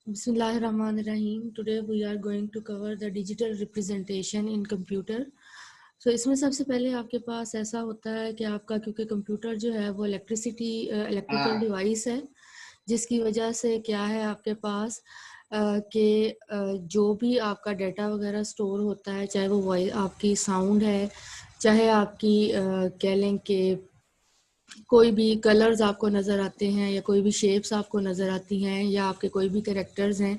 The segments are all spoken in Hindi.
Bismillahirrahmanirrahim. Today we are going to cover the digital representation in computer. So इसमें सबसे पहले आपके पास ऐसा होता है कि आपका क्योंकि कंप्यूटर जो है वो इलेक्ट्रिकल डिवाइस है, जिसकी वजह से क्या है आपके पास कि जो भी आपका डाटा वगैरह स्टोर होता है, चाहे वो वॉइस आपकी साउंड है, चाहे आपकी कह लें कि कोई भी कलर्स आपको नज़र आते हैं या कोई भी शेप्स आपको नज़र आती हैं या आपके कोई भी कैरेक्टर्स हैं,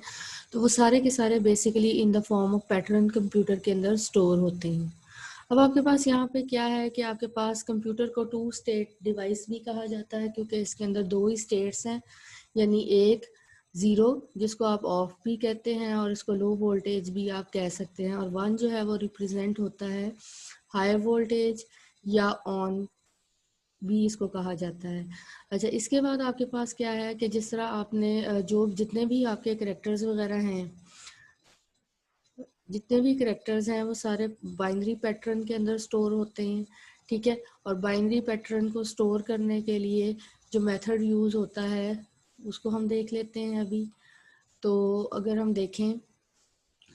तो वो सारे के सारे basically in the form of pattern computer के अंदर स्टोर होते हैं। अब आपके पास यहाँ पे क्या है कि आपके पास कंप्यूटर को टू स्टेट डिवाइस भी कहा जाता है, क्योंकि इसके अंदर दो ही स्टेट्स हैं, यानी एक ज़ीरो जिसको आप ऑफ भी कहते हैं और इसको लो वोल्टेज भी आप कह सकते हैं, और वन जो है वो रिप्रेजेंट होता है हाई वोल्टेज या ऑन भी इसको कहा जाता है। अच्छा, इसके बाद आपके पास क्या है कि जिस तरह आपने जो जितने भी आपके कैरेक्टर्स वगैरह हैं, जितने भी कैरेक्टर्स हैं वो सारे बाइनरी पैटर्न के अंदर स्टोर होते हैं, ठीक है। और बाइनरी पैटर्न को स्टोर करने के लिए जो मेथड यूज़ होता है उसको हम देख लेते हैं अभी। तो अगर हम देखें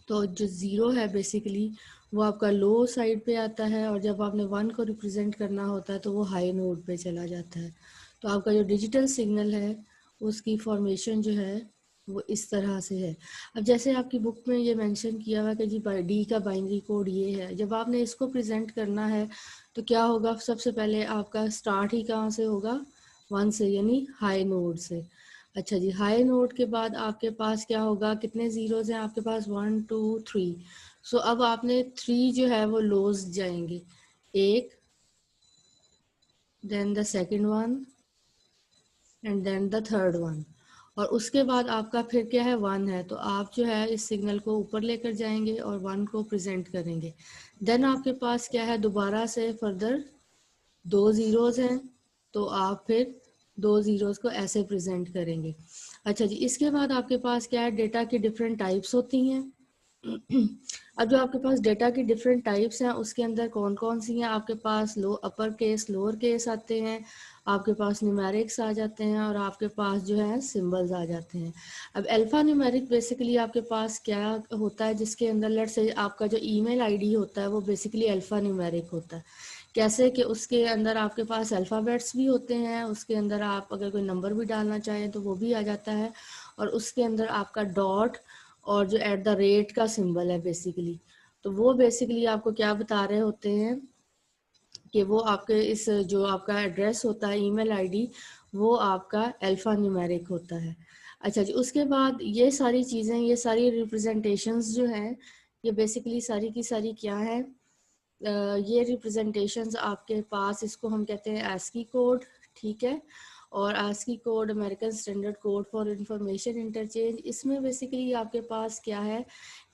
तो जो ज़ीरो है बेसिकली वो आपका लो साइड पे आता है, और जब आपने वन को रिप्रेजेंट करना होता है तो वो हाई नोड पे चला जाता है। तो आपका जो डिजिटल सिग्नल है उसकी फॉर्मेशन जो है वो इस तरह से है। अब जैसे आपकी बुक में ये मेंशन किया हुआ कि जी डी का बाइनरी कोड ये है, जब आपने इसको प्रेजेंट करना है तो क्या होगा, सबसे पहले आपका स्टार्ट ही कहाँ से होगा, वन से, यानी हाई नोड से। अच्छा जी, हाई नोट के बाद आपके पास क्या होगा, कितने जीरोज हैं आपके पास, 1 2 3। सो अब आपने 3 जो है वो लोज जाएंगे, एक, then the second one and then the third one, और उसके बाद आपका फिर क्या है, वन है, तो आप जो है इस सिग्नल को ऊपर लेकर जाएंगे और वन को प्रेजेंट करेंगे। देन आपके पास क्या है, दोबारा से फर्दर दो ज़ीरोज़ हैं, तो आप फिर दो ज़ीरोज़ को ऐसे प्रेजेंट करेंगे। अच्छा जी, इसके बाद आपके पास क्या है, डेटा की डिफरेंट टाइप्स होती हैं। अब जो आपके पास डेटा की डिफरेंट टाइप्स हैं उसके अंदर कौन कौन सी हैं, आपके पास अपर केस लोअर केस आते हैं, आपके पास न्यूमेरिक्स आ जाते हैं, और आपके पास जो है सिंबल्स आ जाते हैं। अब अल्फ़ा न्यूमेरिक बेसिकली आपके पास क्या होता है, जिसके अंदर लेट्स से आपका जो ईमेल आईडी होता है वो बेसिकली अल्फ़ा न्यूमेरिक होता है। कैसे कि उसके अंदर आपके पास अल्फ़ाबेट्स भी होते हैं, उसके अंदर आप अगर कोई नंबर भी डालना चाहें तो वो भी आ जाता है, और उसके अंदर आपका डॉट और जो एट द रेट का सिंबल है बेसिकली, तो वो बेसिकली आपको क्या बता रहे होते हैं कि वो आपके इस जो आपका एड्रेस होता है, ईमेल आईडी, वो आपका अल्फ़ा न्यूमेरिक होता है। अच्छा जी, उसके बाद ये सारी चीज़ें, ये सारी रिप्रेजेंटेशंस जो हैं, ये बेसिकली सारी की सारी क्या है, ये रिप्रेजेंटेशंस आपके पास, इसको हम कहते हैं ASCII कोड, ठीक है। और ASCII code American standard code for information interchange, इसमें बेसिकली आपके पास क्या है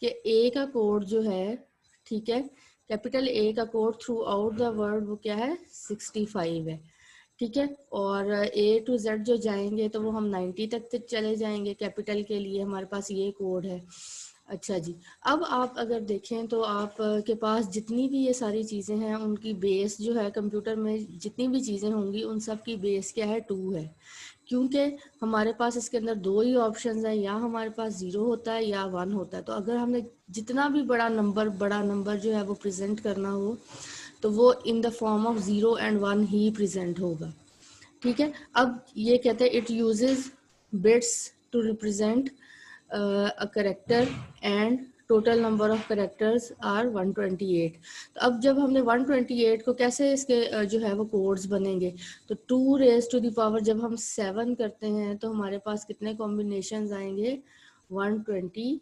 कि ए का कोड जो है, ठीक है, कैपिटल ए का code through out the world वो क्या है, 65 है, ठीक है। और A to Z जो जाएंगे तो वो हम 90 तक चले जाएंगे, कैपिटल के लिए हमारे पास ये कोड है। अच्छा जी, अब आप अगर देखें तो आप के पास जितनी भी ये सारी चीज़ें हैं उनकी बेस जो है, कंप्यूटर में जितनी भी चीज़ें होंगी उन सब की बेस क्या है, 2 है, क्योंकि हमारे पास इसके अंदर दो ही ऑप्शंस हैं, या हमारे पास 0 होता है या 1 होता है। तो अगर हमने जितना भी बड़ा नंबर जो है वो प्रेजेंट करना हो तो वो in the form of 0 and 1 ही प्रेजेंट होगा, ठीक है। अब ये कहते हैं it uses bits to represent a character and total number of characters are 128। तो अब जब हमने 128 को कैसे इसके जो है वो कोड्स बनेंगे, तो 2 रेज टू द पावर जब हम 7 करते हैं तो हमारे पास कितने कॉम्बिनेशंस आएंगे, 128,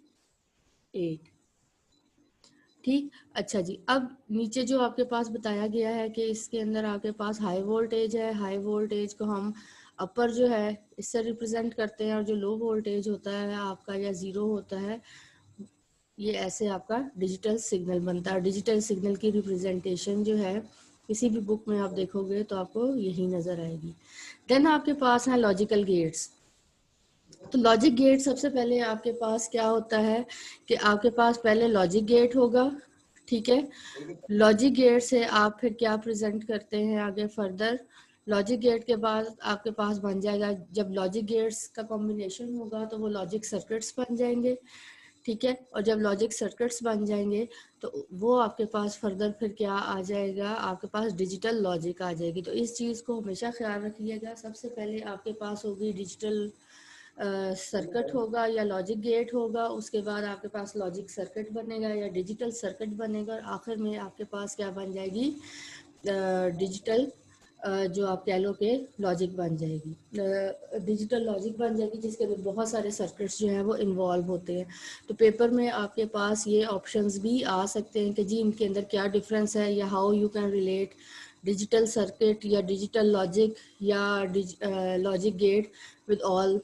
ठीक। अच्छा जी, अब नीचे जो आपके पास बताया गया है कि इसके अंदर आपके पास हाई वोल्टेज है, हाई वोल्टेज को हम अपर जो है इससे रिप्रेजेंट करते हैं, और जो लो वोल्टेज होता है आपका या 0 होता है, ये ऐसे आपका डिजिटल सिग्नल बनता है। डिजिटल सिग्नल की रिप्रेजेंटेशन जो है किसी भी बुक में आप देखोगे तो आपको यही नज़र आएगी। देन आपके पास है लॉजिकल गेट्स। तो लॉजिक गेट सबसे पहले आपके पास क्या होता है कि आपके पास पहले लॉजिक गेट होगा, ठीक है। लॉजिक गेट से आप फिर क्या प्रेजेंट करते हैं आगे फर्दर, लॉजिक गेट के बाद आपके पास बन जाएगा, जब लॉजिक गेट्स का कॉम्बिनेशन होगा तो वो लॉजिक सर्किट्स बन जाएंगे, ठीक है। और जब लॉजिक सर्किट्स बन जाएंगे तो वो आपके पास फर्दर फिर क्या आ जाएगा, आपके पास डिजिटल लॉजिक आ जाएगी। तो इस चीज़ को हमेशा ख्याल रखिएगा, सबसे पहले आपके पास होगी डिजिटल सर्किट होगा या लॉजिक गेट होगा, उसके बाद आपके पास लॉजिक सर्किट बनेगा या डिजिटल सर्किट बनेगा, और आखिर में आपके पास क्या बन जाएगी, डिजिटल जो आप कह लो कि लॉजिक बन जाएगी, डिजिटल लॉजिक बन जाएगी, जिसके अंदर बहुत सारे सर्किट्स जो हैं वो इन्वॉल्व होते हैं। तो पेपर में आपके पास ये ऑप्शंस भी आ सकते हैं कि जी इनके अंदर क्या डिफरेंस है, या how you can relate digital circuit या डिजिटल लॉजिक या logic gate with all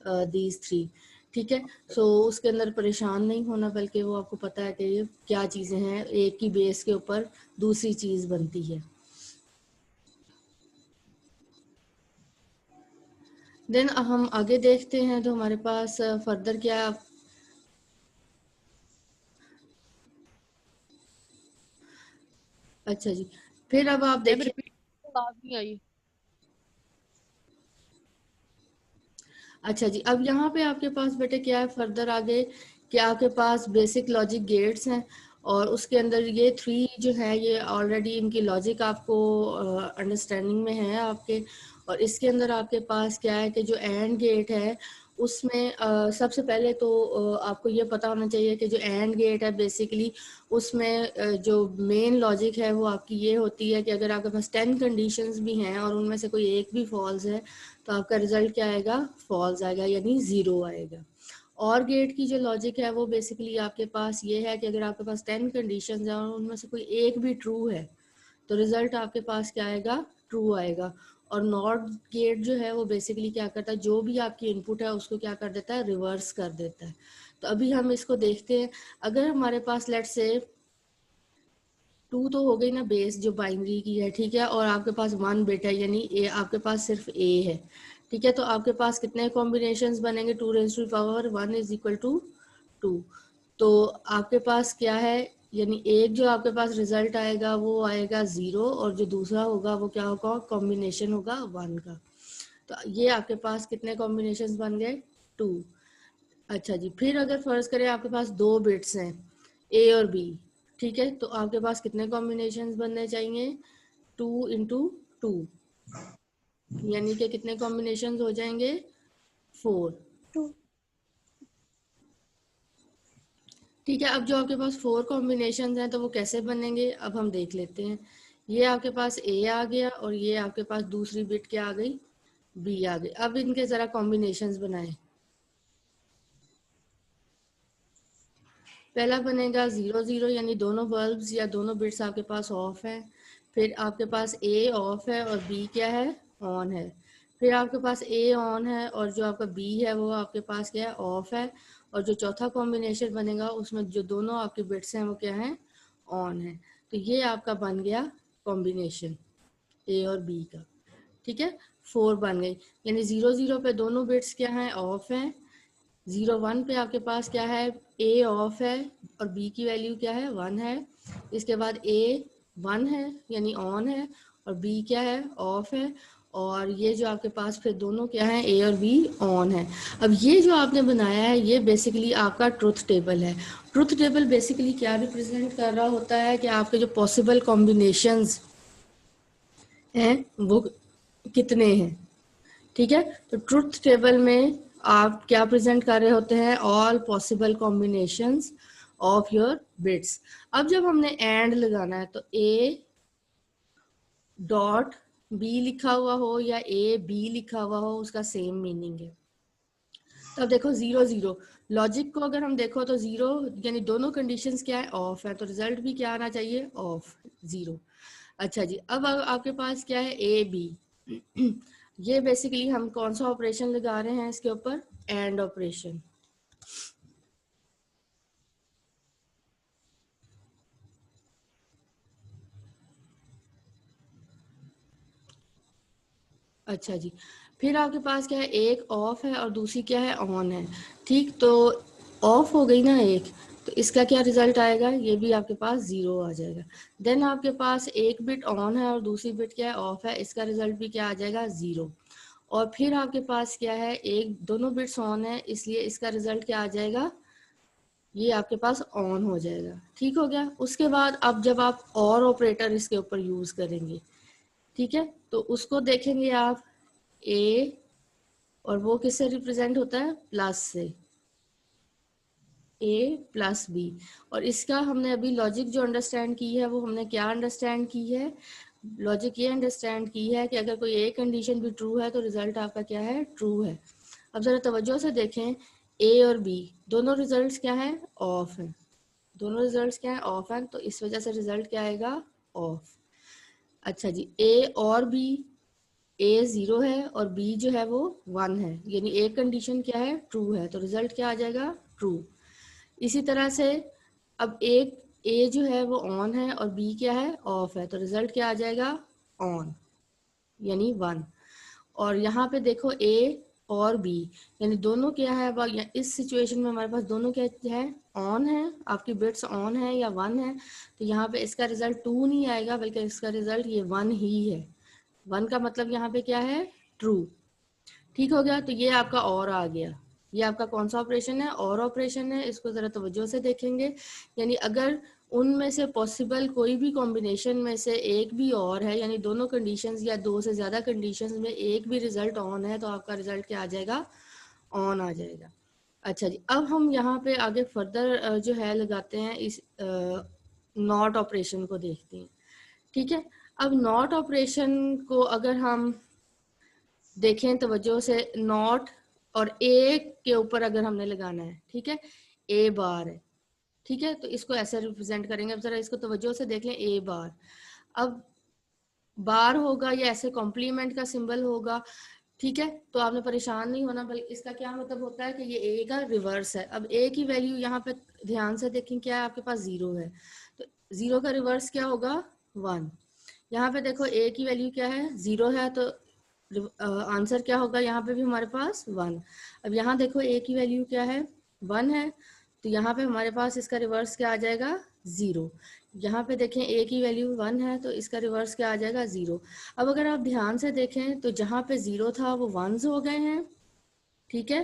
these three, ठीक है। सो उसके अंदर परेशान नहीं होना, बल्कि वो आपको पता है कि ये क्या चीज़ें हैं, एक ही बेस के ऊपर दूसरी चीज़ बनती है। देन हम आगे देखते हैं तो हमारे पास फर्दर क्या, अच्छा जी, फिर अब आप मैम देखिए, रिपीट आवाज नहीं आई। अच्छा जी, अब यहाँ पे आपके पास बेटे क्या है फर्दर आगे, कि आपके पास बेसिक लॉजिक गेट्स हैं, और उसके अंदर ये थ्री जो है ये ऑलरेडी इनकी लॉजिक आपको अंडरस्टैंडिंग में है आपके। और इसके अंदर आपके पास क्या है कि जो एंड गेट है उसमें सबसे पहले तो आपको ये पता होना चाहिए कि जो एंड गेट है बेसिकली उसमें जो मेन लॉजिक है वो आपकी ये होती है कि अगर आपके पास 10 कंडीशंस भी हैं और उनमें से कोई एक भी फॉल्स है तो आपका रिजल्ट क्या आएगा, फॉल्स आएगा, यानी ज़ीरो आएगा। और गेट की जो लॉजिक है वो बेसिकली आपके पास ये है कि अगर आपके पास 10 कंडीशंस हैं और उनमें से कोई एक भी ट्रू है तो रिजल्ट आपके पास क्या आएगा, ट्रू आएगा। और नॉट गेट जो है वो बेसिकली क्या करता है, जो भी आपकी इनपुट है उसको क्या कर देता है, रिवर्स कर देता है। तो अभी हम इसको देखते हैं, अगर हमारे पास लेट से टू तो हो गई ना बेस जो बाइनरी की है, ठीक है, और आपके पास वन बिट है यानी ए, आपके पास सिर्फ ए है, ठीक है। तो आपके पास कितने कॉम्बिनेशंस बनेंगे, two raise to power one is equal to two. तो आपके पास क्या है, यानी एक जो आपके पास रिजल्ट आएगा वो आएगा ज़ीरो, और जो दूसरा होगा वो क्या होगा, कॉम्बिनेशन होगा वन का। तो ये आपके पास कितने कॉम्बिनेशंस बन गए, टू। अच्छा जी, फिर अगर फर्ज करें आपके पास दो बिट्स हैं ए और बी, ठीक है, तो आपके पास कितने कॉम्बिनेशंस बनने चाहिए, टू इंटू टू, यानी कि कितने कॉम्बिनेशंस हो जाएंगे, फोर। टू। ठीक है, अब जो आपके पास फोर कॉम्बिनेशंस हैं तो वो कैसे बनेंगे, अब हम देख लेते हैं। ये आपके पास ए आ गया और ये आपके पास दूसरी बिट क्या आ गई, बी आ गई। अब इनके जरा कॉम्बिनेशंस बनाएं। पहला बनेगा जीरो जीरो, यानी दोनों बल्ब्स या दोनों बिट्स आपके पास ऑफ है। फिर आपके पास ए ऑफ है और बी क्या है, ऑन है। फिर आपके पास ए ऑन है और जो आपका बी है वो आपके पास क्या है, ऑफ है। और जो चौथा कॉम्बिनेशन बनेगा उसमें जो दोनों आपके बिट्स हैं वो क्या है, ऑन है। तो ये आपका बन गया कॉम्बिनेशन ए और बी का, ठीक है, फोर बन गई। यानी जीरो जीरो पे दोनों बिट्स क्या हैं, ऑफ हैं। जीरो वन पे आपके पास क्या है, ए ऑफ है और बी की वैल्यू क्या है, वन है। इसके बाद ए वन है यानी ऑन है, और बी क्या है, ऑफ है। और ये जो आपके पास फिर दोनों क्या है, ए और बी ऑन है। अब ये जो आपने बनाया है ये बेसिकली आपका ट्रुथ टेबल है। ट्रुथ टेबल बेसिकली क्या रिप्रेजेंट कर रहा होता है कि आपके जो पॉसिबल कॉम्बिनेशंस हैं वो कितने हैं, ठीक है। तो ट्रुथ टेबल में आप क्या प्रेजेंट कर रहे होते हैं, all possible combinations of your bits. अब जब हमने एंड लगाना है तो ए डॉट बी लिखा हुआ हो या ए बी लिखा हुआ हो उसका सेम मीनिंग है। तो अब देखो जीरो जीरो, लॉजिक को अगर हम देखो तो जीरो यानी दोनों कंडीशंस क्या है, ऑफ है, तो रिजल्ट भी क्या आना चाहिए, ऑफ, जीरो। अच्छा जी, अब आपके पास क्या है, ए बी। ये बेसिकली हम कौन सा ऑपरेशन लगा रहे हैं इसके ऊपर, एंड ऑपरेशन। अच्छा जी, फिर आपके पास क्या है, एक ऑफ है और दूसरी क्या है, ऑन है, ठीक। तो ऑफ हो गई ना एक, तो इसका क्या रिजल्ट आएगा, ये भी आपके पास 0 आ जाएगा। देन आपके पास एक बिट ऑन है और दूसरी बिट क्या है, ऑफ है, इसका रिजल्ट भी क्या आ जाएगा, 0। और फिर आपके पास क्या है, दोनों बिट्स ऑन है, इसलिए इसका रिजल्ट क्या आ जाएगा, ये आपके पास ऑन हो जाएगा। ठीक हो गया। उसके बाद अब जब आप और ऑपरेटर इसके ऊपर यूज करेंगे, ठीक है, तो उसको देखेंगे आप, ए, और वो किससे रिप्रेजेंट होता है, प्लस से, ए प्लस बी। और इसका हमने अभी लॉजिक जो अंडरस्टैंड की है, वो हमने क्या अंडरस्टैंड की है, लॉजिक ये अंडरस्टैंड की है कि अगर कोई एक कंडीशन भी ट्रू है तो रिजल्ट आपका क्या है, ट्रू है। अब जरा तवज्जो से देखें, ए और बी दोनों रिजल्ट्स क्या है, ऑफ है, दोनों रिजल्ट्स क्या है, ऑफ है, तो इस वजह से रिजल्ट क्या आएगा, ऑफ। अच्छा जी, ए और बी, ए 0 है और बी जो है वो 1 है, यानी एक कंडीशन क्या है, ट्रू है, तो रिजल्ट क्या आ जाएगा, ट्रू। इसी तरह से अब एक ए जो है वो ऑन है और बी क्या है, ऑफ है, तो रिजल्ट क्या आ जाएगा, ऑन, यानी 1। और यहाँ पे देखो ए और बी, यानी दोनों क्या है, इस सिचुएशन में हमारे पास दोनों क्या है, ऑन है, आपकी बिट्स ऑन है या 1 है, तो यहाँ पे इसका रिजल्ट 2 नहीं आएगा, बल्कि इसका रिजल्ट ये 1 ही है। 1 का मतलब यहाँ पे क्या है, ट्रू। ठीक हो गया। तो ये आपका और आ गया, ये आपका कौन सा ऑपरेशन है, और ऑपरेशन है। इसको जरा तवज्जो से देखेंगे, यानी अगर उनमें से पॉसिबल कोई भी कॉम्बिनेशन में से एक भी और है, यानी दोनों कंडीशंस या दो से ज्यादा कंडीशंस में एक भी रिजल्ट ऑन है, तो आपका रिजल्ट क्या आ जाएगा, ऑन आ जाएगा। अच्छा जी, अब हम यहाँ पे आगे फर्दर जो है लगाते हैं, इस नॉट ऑपरेशन को देखते हैं। ठीक है, अब नॉट ऑपरेशन को अगर हम देखें तवज्जो से, नॉट और ए के ऊपर अगर हमने लगाना है, ठीक है, ए बार है, ठीक है, तो इसको ऐसे रिप्रेजेंट करेंगे। अब जरा इसको तवज्जो से देख लें, ए बार, अब बार होगा या ऐसे कॉम्प्लीमेंट का सिंबल होगा, ठीक है, तो आपने परेशान नहीं होना, बल्कि इसका क्या मतलब होता है कि ये ए का रिवर्स है। अब ए की वैल्यू यहाँ पे ध्यान से देखें, क्या है, आपके पास 0 है, तो 0 का रिवर्स क्या होगा, 1। यहाँ पे देखो ए की वैल्यू क्या है, 0 है, तो आंसर क्या होगा, यहाँ पे भी हमारे पास 1। अब यहाँ देखो ए की वैल्यू क्या है, 1 है, तो यहाँ पे हमारे पास इसका रिवर्स क्या आ जाएगा, 0। यहाँ पे देखें ए की वैल्यू 1 है, तो इसका रिवर्स क्या आ जाएगा, 0। अब अगर आप ध्यान से देखें तो जहाँ पे 0 था वो 1s हो गए हैं, ठीक है,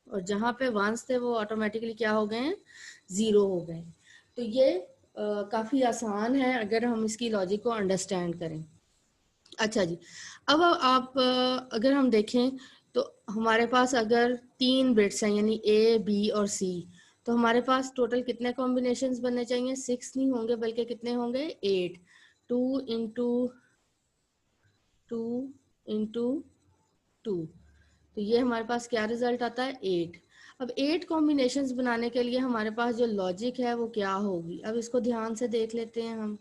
और जहाँ पे 1s थे वो ऑटोमेटिकली क्या हो गए हैं, 0 हो गए। तो ये काफ़ी आसान है अगर हम इसकी लॉजिक को अंडरस्टैंड करें। अच्छा जी, अब आप अगर हम देखें तो हमारे पास अगर 3 बिट्स हैं, यानी ए, बी और सी, तो हमारे पास टोटल कितने कॉम्बिनेशंस बनने चाहिए, 6 नहीं होंगे, बल्कि कितने होंगे, 8। 2 इंटू 2 इंटू 2, तो ये हमारे पास क्या रिजल्ट आता है, 8। अब 8 कॉम्बिनेशंस बनाने के लिए हमारे पास जो लॉजिक है वो क्या होगी, अब इसको ध्यान से देख लेते हैं हम।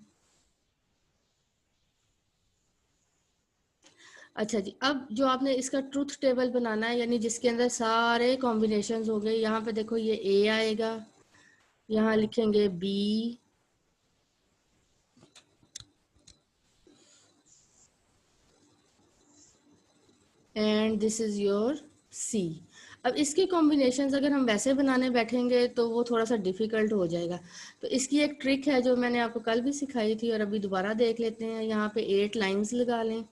अच्छा जी, अब जो आपने इसका ट्रूथ टेबल बनाना है, यानी जिसके अंदर सारे कॉम्बिनेशंस हो गए, यहाँ पे देखो ये ए आएगा, यहाँ लिखेंगे B, and this is your C. अब इसके कॉम्बिनेशंस अगर हम वैसे बनाने बैठेंगे तो वो थोड़ा सा डिफिकल्ट हो जाएगा। तो इसकी एक ट्रिक है जो मैंने आपको कल भी सिखाई थी और अभी दोबारा देख लेते हैं। यहाँ पे 8 लाइंस लगा लें,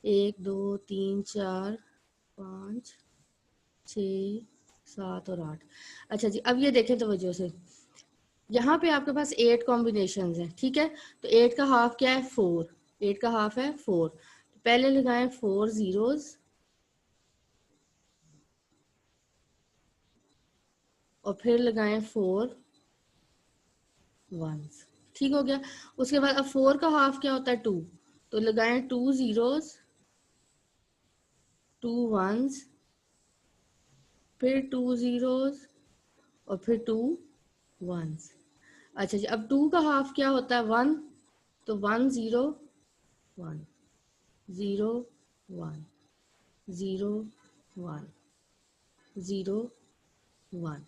1 2 3 4 5 6 7 और 8। अच्छा जी, अब ये देखें तवज्जो से, यहाँ पे आपके पास 8 कॉम्बिनेशन हैं, ठीक है, तो 8 का हाफ क्या है, 4, 8 का हाफ है 4, तो पहले लगाएं 4 zeros और फिर लगाएं 4 ones। ठीक हो गया। उसके बाद अब 4 का हाफ क्या होता है, 2, तो लगाएं 2 zeros, 2 ones, फिर 2 zeros और फिर 2 ones। अच्छा जी, अब 2 का हाफ क्या होता है, 1, तो 1 0 1 0 1 0 1 0 1।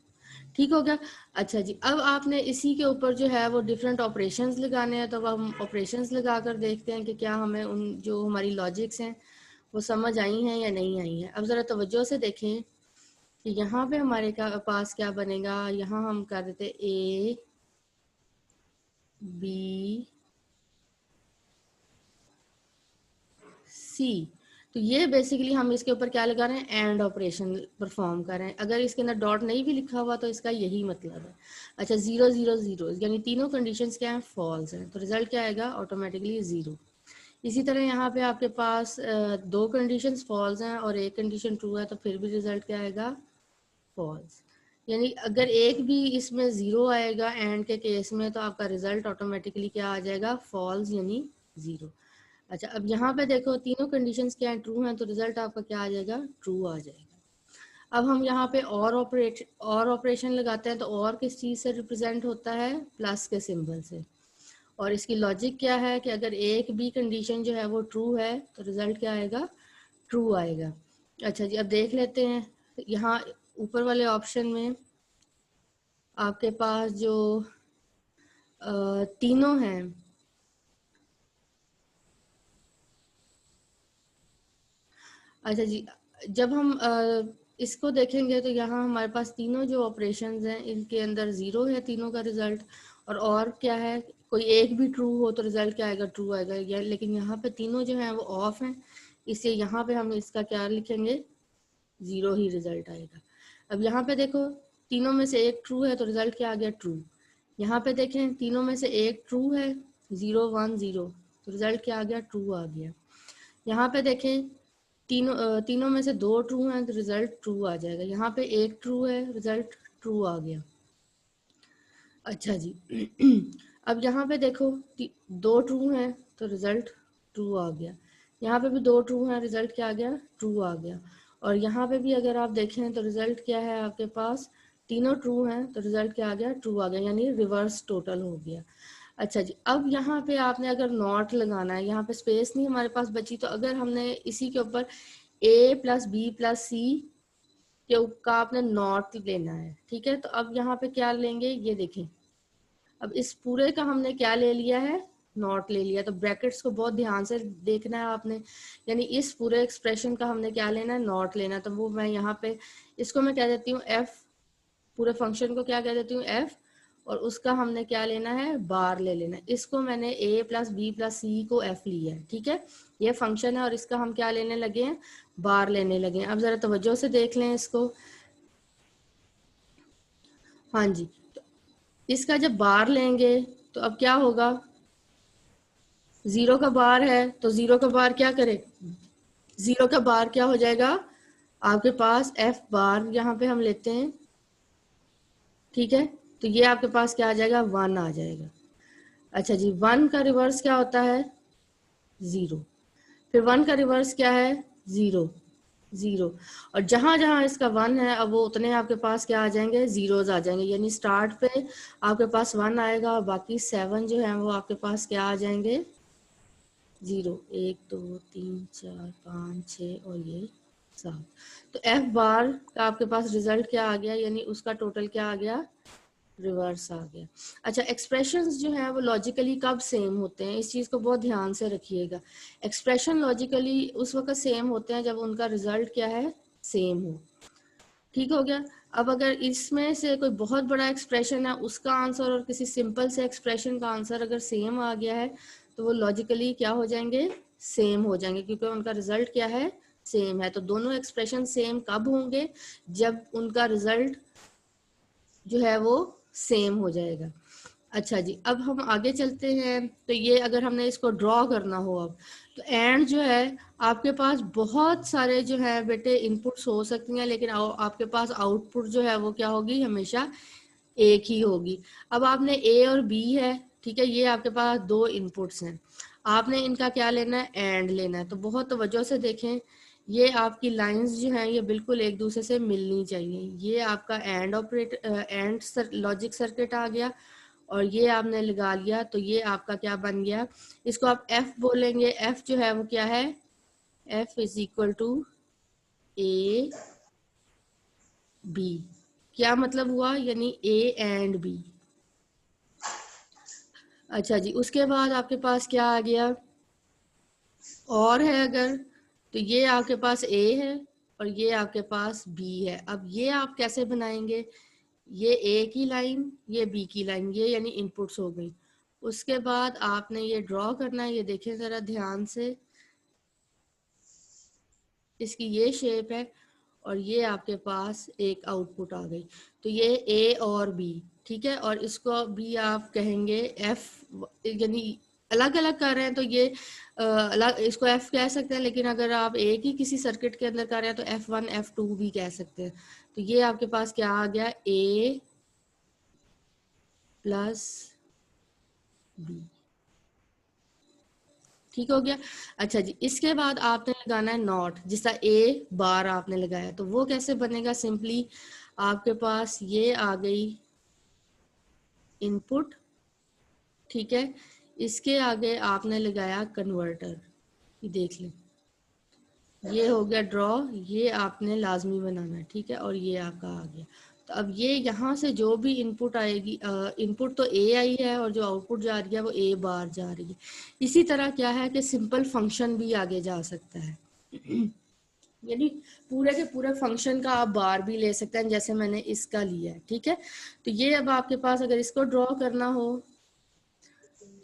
ठीक हो गया। अच्छा जी, अब आपने इसी के ऊपर जो है वो डिफरेंट ऑपरेशंस लगाने हैं, तो अब हम ऑपरेशंस लगा कर देखते हैं कि क्या हमें उन जो हमारी लॉजिक्स हैं वो समझ आई हैं या नहीं आई हैं। अब ज़रा तवज्जो से देखें, कि यहाँ पे हमारे पास क्या बनेगा, यहाँ हम कर देते ए बी सी। तो ये बेसिकली हम इसके ऊपर क्या लगा रहे हैं, एंड ऑपरेशन परफॉर्म कर रहे हैं। अगर इसके अंदर डॉट नहीं भी लिखा हुआ तो इसका यही मतलब है। अच्छा 0 0 0 यानी तीनों कंडीशंस क्या हैं, फॉल्स हैं, तो रिजल्ट क्या आएगा, ऑटोमेटिकली 0। इसी तरह यहाँ पे आपके पास दो कंडीशंस फॉल्स हैं और एक कंडीशन ट्रू है, तो फिर भी रिजल्ट क्या आएगा, फॉल्स। यानी अगर एक भी इसमें 0 आएगा एंड के केस में, तो आपका रिजल्ट ऑटोमेटिकली क्या आ जाएगा, फॉल्स यानी 0। अच्छा अब यहाँ पे देखो तीनों कंडीशंस क्या हैं, ट्रू हैं, तो रिजल्ट आपका क्या आ जाएगा, ट्रू आ जाएगा। अब हम यहाँ पे और ऑपरेशन लगाते हैं, तो और किस चीज़ से रिप्रेजेंट होता है, प्लस के सिंबल से। और इसकी लॉजिक क्या है कि अगर एक भी कंडीशन जो है वो ट्रू है तो रिजल्ट क्या आएगा, ट्रू आएगा। अच्छा जी अब देख लेते हैं, यहाँ ऊपर वाले ऑप्शन में आपके पास जो तीनों हैं, अच्छा जी जब हम इसको देखेंगे तो यहाँ हमारे पास तीनों जो ऑपरेशंस हैं इनके अंदर 0 है तीनों का रिजल्ट, और क्या है, कोई एक भी ट्रू हो तो रिजल्ट क्या आएगा, ट्रू आएगा। लेकिन यहाँ पे तीनों जो हैं वो ऑफ हैं, इसलिए यहाँ पे हम इसका क्या लिखेंगे, 0 ही रिजल्ट आएगा। अब यहाँ पे देखो तीनों में से एक ट्रू है तो रिजल्ट क्या आ गया, ट्रू। यहाँ पे देखें तीनों में से एक ट्रू है, 0 1 0, तो रिजल्ट क्या आ गया, ट्रू आ गया। यहाँ पे देखें तीनों में से दो ट्रू हैं तो रिजल्ट ट्रू आ जाएगा। यहाँ पे एक ट्रू है, रिजल्ट ट्रू आ गया। अच्छा जी अब यहाँ पे देखो दो ट्रू हैं तो रिजल्ट ट्रू आ गया। यहाँ पे भी दो ट्रू हैं, रिजल्ट क्या आ गया, ट्रू आ गया। और यहाँ पे भी अगर आप देखें तो रिजल्ट क्या है आपके पास, तीनों ट्रू हैं तो रिजल्ट क्या आ गया, ट्रू आ गया, यानी रिवर्स टोटल हो गया। अच्छा जी अब यहाँ पे आपने अगर नॉट लगाना है, यहाँ पे स्पेस नहीं हमारे पास बची, तो अगर हमने इसी के ऊपर a प्लस बी प्लस सी का आपने नॉट लेना है, ठीक है। तो अब यहाँ पे क्या लेंगे, ये देखें, अब इस पूरे का हमने क्या ले लिया है, नॉट ले लिया। तो ब्रैकेट्स को बहुत ध्यान से देखना है आपने, यानी इस पूरे एक्सप्रेशन का हमने क्या लेना है, नॉट लेना। तो वो मैं यहाँ पे इसको मैं कह देती हूँ f, पूरे फंक्शन को क्या कह देती हूँ f, और उसका हमने क्या लेना है, बार ले लेना है। इसको मैंने a प्लस बी प्लस सी को f लिया है, ठीक है, ये फंक्शन है और इसका हम क्या लेने लगे हैं, बार लेने लगे हैं। अब जरा तवज्जो से देख लें इसको, हाँ जी, तो इसका जब बार लेंगे तो अब क्या होगा, 0 का बार है तो 0 का बार क्या करे, 0 का बार क्या हो जाएगा आपके पास, f बार यहाँ पे हम लेते हैं, ठीक है। तो ये आपके पास क्या आ जाएगा, 1 आ जाएगा। अच्छा जी 1 का रिवर्स क्या होता है, 0, फिर 1 का रिवर्स क्या है, 0 0, और जहां जहां इसका 1 है अब वो उतने आपके पास क्या आ जाएंगे, जीरोज आ जाएंगे, यानी स्टार्ट पे आपके पास 1 आएगा और बाकी 7 जो है वो आपके पास क्या आ जाएंगे, 0 1 2 3 4 5 6 और ये 7। तो f बार का आपके पास रिजल्ट क्या आ गया, यानी उसका टोटल क्या आ गया, रिवर्स आ गया। अच्छा एक्सप्रेशंस जो है वो लॉजिकली कब सेम होते हैं, इस चीज़ को बहुत ध्यान से रखिएगा। एक्सप्रेशन लॉजिकली उस वक्त सेम होते हैं जब उनका रिजल्ट क्या है, सेम हो, ठीक हो गया। अब अगर इसमें से कोई बहुत बड़ा एक्सप्रेशन है उसका आंसर और किसी सिंपल से एक्सप्रेशन का आंसर अगर सेम आ गया है तो वो लॉजिकली क्या हो जाएंगे, सेम हो जाएंगे, क्योंकि उनका रिजल्ट क्या है, सेम है। तो दोनों एक्सप्रेशन सेम कब होंगे, जब उनका रिजल्ट जो है वो सेम हो जाएगा। अच्छा जी अब हम आगे चलते हैं, तो ये अगर हमने इसको ड्रॉ करना हो अब, तो एंड जो है आपके पास बहुत सारे जो है बेटे इनपुट्स हो सकती हैं, लेकिन आपके पास आउटपुट जो है वो क्या होगी, हमेशा एक ही होगी। अब आपने ए और बी है, ठीक है, ये आपके पास दो इनपुट्स हैं, आपने इनका क्या लेना है, एंड लेना है। तो बहुत तवज्जो से देखें, ये आपकी लाइंस जो हैं ये बिल्कुल एक दूसरे से मिलनी चाहिए। ये आपका एंड लॉजिक सर्किट आ गया और ये आपने लगा लिया, तो ये आपका क्या बन गया, इसको आप f बोलेंगे। f जो है वो क्या है, f is equal to A B, क्या मतलब हुआ, यानी a एंड b। अच्छा जी उसके बाद आपके पास क्या आ गया, और है अगर, तो ये आपके पास a है, और ये आपके पास बी है। अब ये आप कैसे बनाएंगे, ये ए की लाइन, ये बी की लाइन, ये यानी इनपुट्स हो गई। उसके बाद आपने ये ड्रॉ करना है, ये देखें ज़रा ध्यान से, इसकी ये शेप है और ये आपके पास एक आउटपुट आ गई। तो ये ए और बी, ठीक है, और इसको भी आप कहेंगे एफ, यानी अलग अलग कर रहे हैं तो ये अलग इसको एफ कह सकते हैं, लेकिन अगर आप एक ही किसी सर्किट के अंदर कर रहे हैं तो F1 F2 भी कह सकते हैं। तो ये आपके पास क्या आ गया, ए प्लस बी, ठीक हो गया। अच्छा जी, इसके बाद आपने लगाना है नॉट, जिसका ए बार आपने लगाया, तो वो कैसे बनेगा, सिंपली आपके पास ये आ गई इनपुट, ठीक है, इसके आगे आपने लगाया कन्वर्टर, ये देख लें, ये हो गया ड्रॉ, ये आपने लाजमी बनाना है, ठीक है, और ये आपका आ गया। तो अब ये यहाँ से जो भी इनपुट आएगी, इनपुट तो ए आई है और जो आउटपुट जा रही है वो ए बार जा रही है। इसी तरह क्या है कि सिंपल फंक्शन भी आगे जा सकता है यानी पूरे के पूरे फंक्शन का आप बार भी ले सकते हैं, जैसे मैंने इसका लिया है, ठीक है। तो ये अब आपके पास अगर इसको ड्रॉ करना हो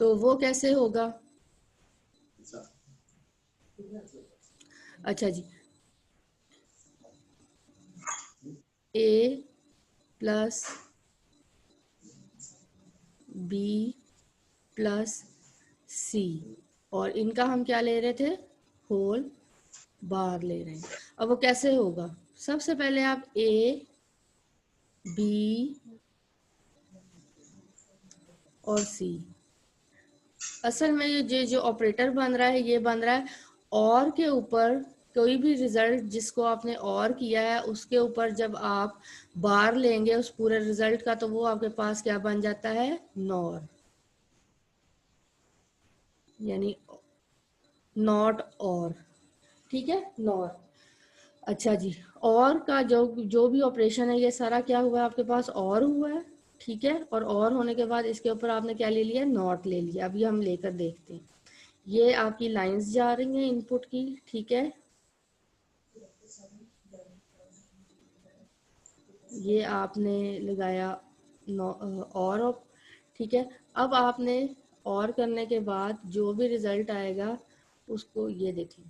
तो वो कैसे होगा, अच्छा जी, ए प्लस बी प्लस सी, और इनका हम क्या ले रहे थे, होल बार ले रहे हैं। अब वो कैसे होगा, सबसे पहले आप ए बी और सी, असल में ये जो ऑपरेटर बन रहा है ये बन रहा है और के ऊपर, कोई भी रिजल्ट जिसको आपने और किया है उसके ऊपर जब आप बार लेंगे उस पूरे रिजल्ट का, तो वो आपके पास क्या बन जाता है, नॉर, यानी नॉट और, ठीक है, नॉर। अच्छा जी, और का जो जो भी ऑपरेशन है ये सारा क्या हुआ है आपके पास, और हुआ है, ठीक है, और होने के बाद इसके ऊपर आपने क्या ले लिया, नॉट ले लिया। अभी हम लेकर देखते हैं, ये आपकी लाइंस जा रही हैं इनपुट की, ठीक है, ये आपने लगाया और, ठीक है। अब आपने और करने के बाद जो भी रिजल्ट आएगा उसको ये देखें,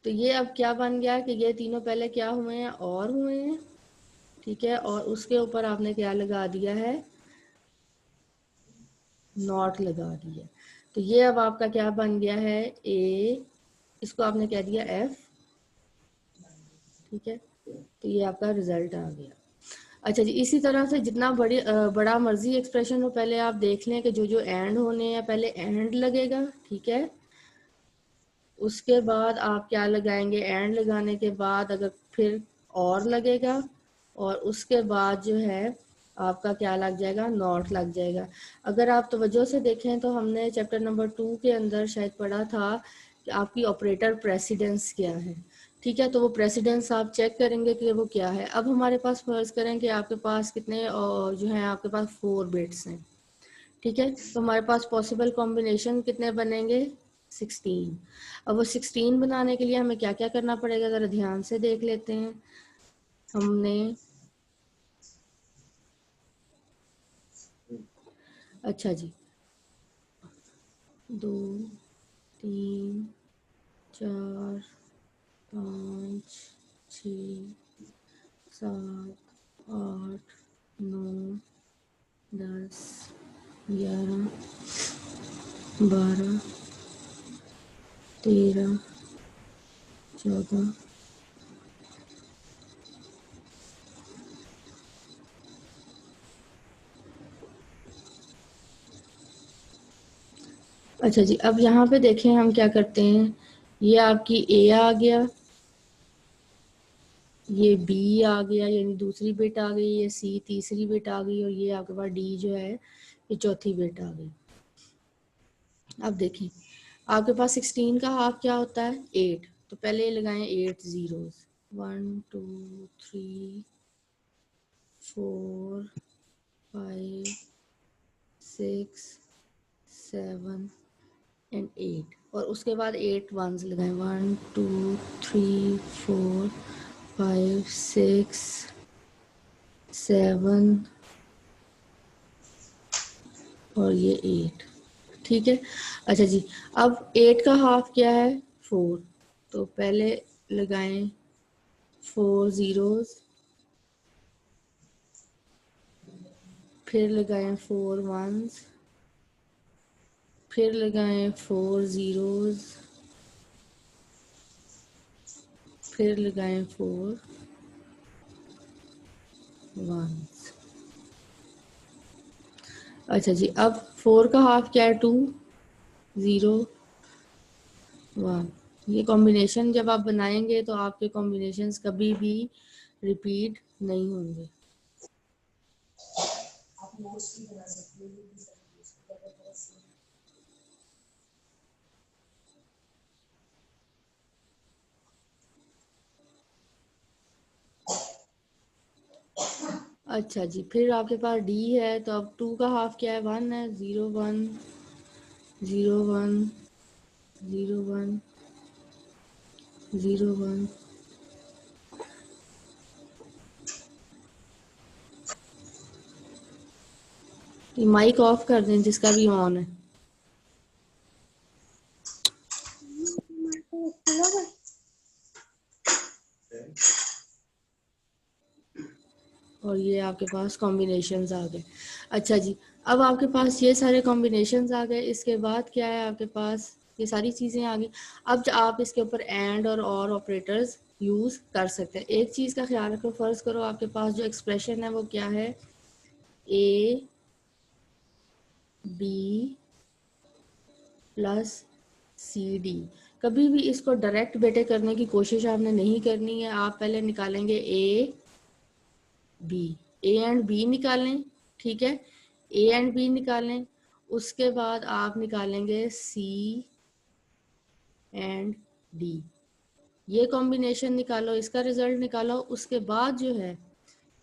तो ये अब क्या बन गया कि ये तीनों पहले क्या हुए हैं, और हुए हैं, ठीक है, और उसके ऊपर आपने क्या लगा दिया है, नॉट लगा दिया। तो ये अब आपका क्या बन गया है, ए, इसको आपने कह दिया एफ, ठीक है, तो ये आपका रिजल्ट आ गया। अच्छा जी, इसी तरह से जितना बड़ा मर्जी एक्सप्रेशन हो, पहले आप देख लें कि जो जो एंड होने हैं पहले एंड लगेगा, ठीक है, उसके बाद आप क्या लगाएंगे, एंड लगाने के बाद अगर फिर और लगेगा, और उसके बाद जो है आपका क्या लग जाएगा, नॉट लग जाएगा। अगर आप तवज्जो से देखें तो हमने चैप्टर नंबर 2 के अंदर शायद पढ़ा था कि आपकी ऑपरेटर प्रेसिडेंस क्या है, ठीक है, तो वो प्रेसिडेंस आप चेक करेंगे कि वो क्या है। अब हमारे पास फर्ज करें कि आपके पास कितने जो है आपके पास 4 बिट्स हैं, ठीक है, तो हमारे पास पॉसिबल कॉम्बिनेशन कितने बनेंगे, 16। अब वो 16 बनाने के लिए हमें क्या क्या करना पड़ेगा, ज़रा ध्यान से देख लेते हैं। हमने, अच्छा जी, 2 3 4 5 6 7 8 9 10 11 12 13 14, अच्छा जी, अब यहाँ पे देखें हम क्या करते हैं, ये आपकी ए आ गया, ये बी आ गया यानी दूसरी बिट आ गई, ये सी तीसरी बिट आ गई, और ये आपके पास डी जो है ये चौथी बिट आ गई। अब देखें आपके पास 16 का हाफ क्या होता है, 8, तो पहले लगाएं 8 zeros, 1 2 3 4 5 6 7 एंड 8 और उसके बाद 8 वंस लगाएं 1 2 3 4 5 6 7 और ये 8। ठीक है। अच्छा जी, अब 8 का हाफ क्या है 4, तो पहले लगाएं 4 zeros, फिर लगाएं 4 ones, फिर लगाएं 4 zeros, फिर लगाएं 4 ones। अच्छा जी, अब 4 का हाफ क्या है 2 0 1। ये कॉम्बिनेशन जब आप बनाएंगे तो आपके कॉम्बिनेशंस कभी भी रिपीट नहीं होंगे। अच्छा जी, फिर आपके पास डी है, तो अब 2 का हाफ क्या है 1 है 0 1 0 1 0 1 0 1। माइक ऑफ कर दें जिसका भी ऑन है। और ये आपके पास कॉम्बिनेशंस आ गए। अच्छा जी, अब आपके पास ये सारे कॉम्बिनेशंस आ गए। इसके बाद क्या है आपके पास, ये सारी चीज़ें आ गई। अब आप इसके ऊपर एंड और ऑपरेटर्स यूज़ कर सकते हैं। एक चीज़ का ख्याल रखो, फ़र्ज़ करो आपके पास जो एक्सप्रेशन है वो क्या है A B plus C D. कभी भी इसको डायरेक्ट बेटे करने की कोशिश आपने नहीं करनी है। आप पहले निकालेंगे A B, A and B निकालें, ठीक है, ए एंड बी निकालें। उसके बाद आप निकालेंगे सी एंड डी, ये कॉम्बिनेशन निकालो, इसका रिजल्ट निकालो। उसके बाद जो है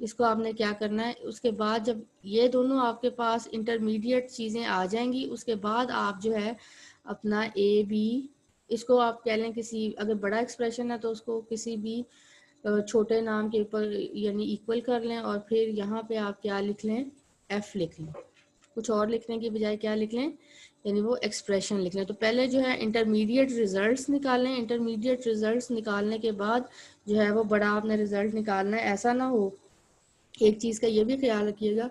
इसको आपने क्या करना है, उसके बाद जब ये दोनों आपके पास इंटरमीडिएट चीज़ें आ जाएंगी, उसके बाद आप जो है अपना ए बी, इसको आप कह लें किसी, अगर बड़ा एक्सप्रेशन है तो उसको किसी भी छोटे नाम के ऊपर यानी इक्वल कर लें, और फिर यहाँ पे आप क्या लिख लें एफ लिख लें। कुछ और लिखने की बजाय क्या लिख लें, यानी वो एक्सप्रेशन लिख लें। तो पहले जो है इंटरमीडिएट रिजल्ट्स निकालें। इंटरमीडिएट रिजल्ट्स निकालने के बाद जो है वो बड़ा आपने रिजल्ट निकालना है। ऐसा ना हो, एक चीज़ का ये भी ख्याल रखिएगा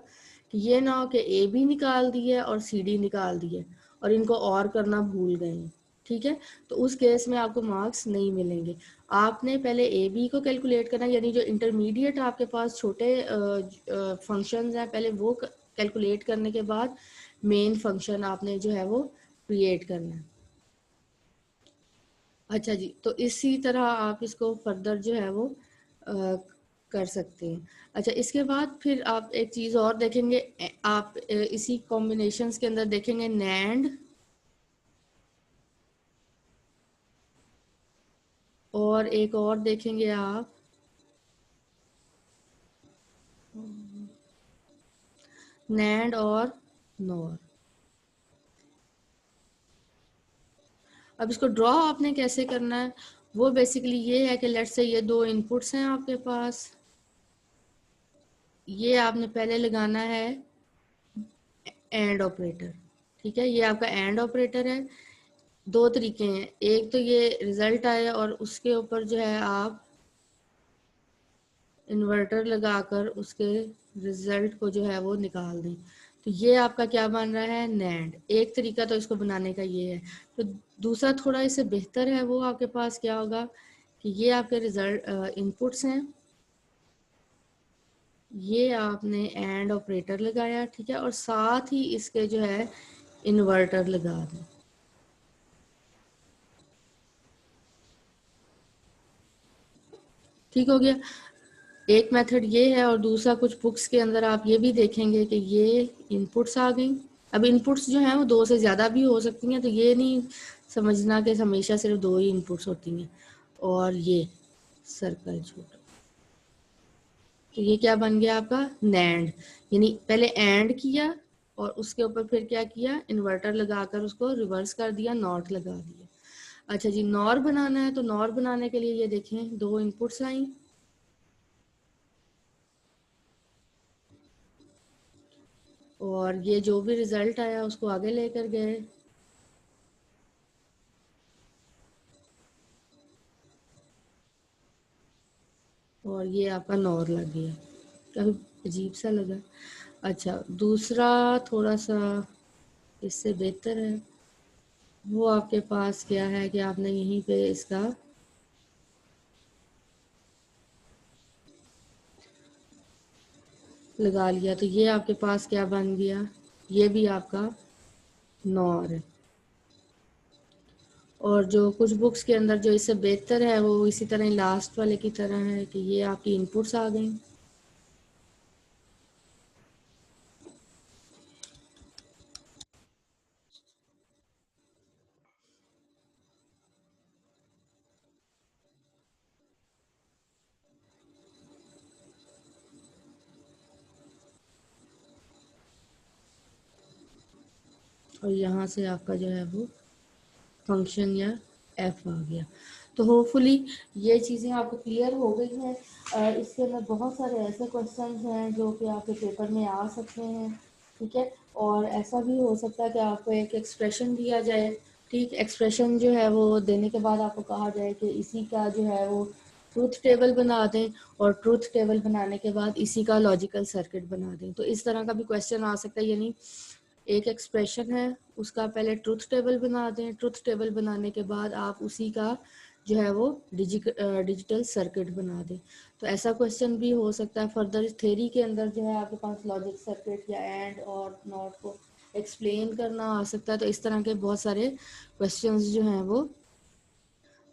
कि ये ना हो कि ए भी निकाल दिए और सी डी निकाल दिए और इनको और करना भूल गए, ठीक है, तो उस केस में आपको मार्क्स नहीं मिलेंगे। आपने पहले ए बी को कैलकुलेट करना, यानी जो इंटरमीडिएट आपके पास छोटे फंक्शंस हैं पहले वो कैलकुलेट करने के बाद मेन फंक्शन आपने जो है वो क्रिएट करना है। अच्छा जी, तो इसी तरह आप इसको फर्दर जो है वो कर सकते हैं। अच्छा, इसके बाद फिर आप एक चीज़ और देखेंगे, आप इसी कॉम्बिनेशंस के अंदर देखेंगे नैंड, और एक और देखेंगे आप नैंड और नॉर। अब इसको ड्रॉ आपने कैसे करना है, वो बेसिकली ये है कि लेट्स से ये दो इनपुट्स हैं आपके पास, ये आपने पहले लगाना है एंड ऑपरेटर, ठीक है, ये आपका एंड ऑपरेटर है। दो तरीके हैं, एक तो ये रिजल्ट आए और उसके ऊपर जो है आप इन्वर्टर लगाकर उसके रिजल्ट को जो है वो निकाल दें, तो ये आपका क्या बन रहा है नैंड। एक तरीका तो इसको बनाने का ये है। तो दूसरा थोड़ा इससे बेहतर है, वो आपके पास क्या होगा कि ये आपके रिजल्ट इनपुट्स हैं, ये आपने एंड ऑपरेटर लगाया, ठीक है, और साथ ही इसके जो है इन्वर्टर लगा दें। ठीक हो गया। एक मेथड ये है, और दूसरा कुछ बुक्स के अंदर आप ये भी देखेंगे कि ये इनपुट्स आ गई। अब इनपुट्स जो हैं वो दो से ज़्यादा भी हो सकती हैं, तो ये नहीं समझना कि हमेशा सिर्फ दो ही इनपुट्स होती हैं। और ये सर्कल छोटा, तो ये क्या बन गया आपका नैंड, यानी पहले एंड किया और उसके ऊपर फिर क्या किया, इन्वर्टर लगाकर उसको रिवर्स कर दिया, नॉट लगा दिया। अच्छा जी, नॉर बनाना है, तो नॉर बनाने के लिए ये देखें 2 इनपुट्स आई और ये जो भी रिजल्ट आया उसको आगे लेकर गए, और ये आपका नॉर लग गया। काफी अजीब सा लगा। अच्छा, दूसरा थोड़ा सा इससे बेहतर है, वो आपके पास क्या है कि आपने यहीं पे इसका लगा लिया, तो ये आपके पास क्या बन गया, ये भी आपका नॉर है। और जो कुछ बुक्स के अंदर जो इससे बेहतर है वो इसी तरह लास्ट वाले की तरह है कि ये आपकी इनपुट्स आ गई, और यहाँ से आपका जो है वो फंक्शन या एफ आ गया। तो होपफुली ये चीज़ें आपको क्लियर हो गई हैं। इसके अंदर बहुत सारे ऐसे क्वेश्चन हैं जो कि आपके पेपर में आ सकते हैं, ठीक है। और ऐसा भी हो सकता है कि आपको एक एक्सप्रेशन दिया जाए, ठीक, एक्सप्रेशन जो है वो देने के बाद आपको कहा जाए कि इसी का जो है वो ट्रूथ टेबल बना दें, और ट्रूथ टेबल बनाने के बाद इसी का लॉजिकल सर्किट बना दें। तो इस तरह का भी क्वेश्चन आ सकता है, यानी एक एक्सप्रेशन है उसका पहले ट्रुथ टेबल बना दें, ट्रुथ टेबल बनाने के बाद आप उसी का जो है वो डिजिटल सर्किट बना दें। तो ऐसा क्वेश्चन भी हो सकता है। फर्दर थ्योरी के अंदर जो है आपके पास लॉजिक सर्किट या एंड और नॉट को एक्सप्लेन करना आ सकता है। तो इस तरह के बहुत सारे क्वेश्चंस जो हैं वो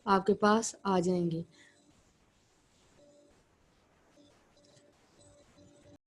आपके पास आ जाएंगे।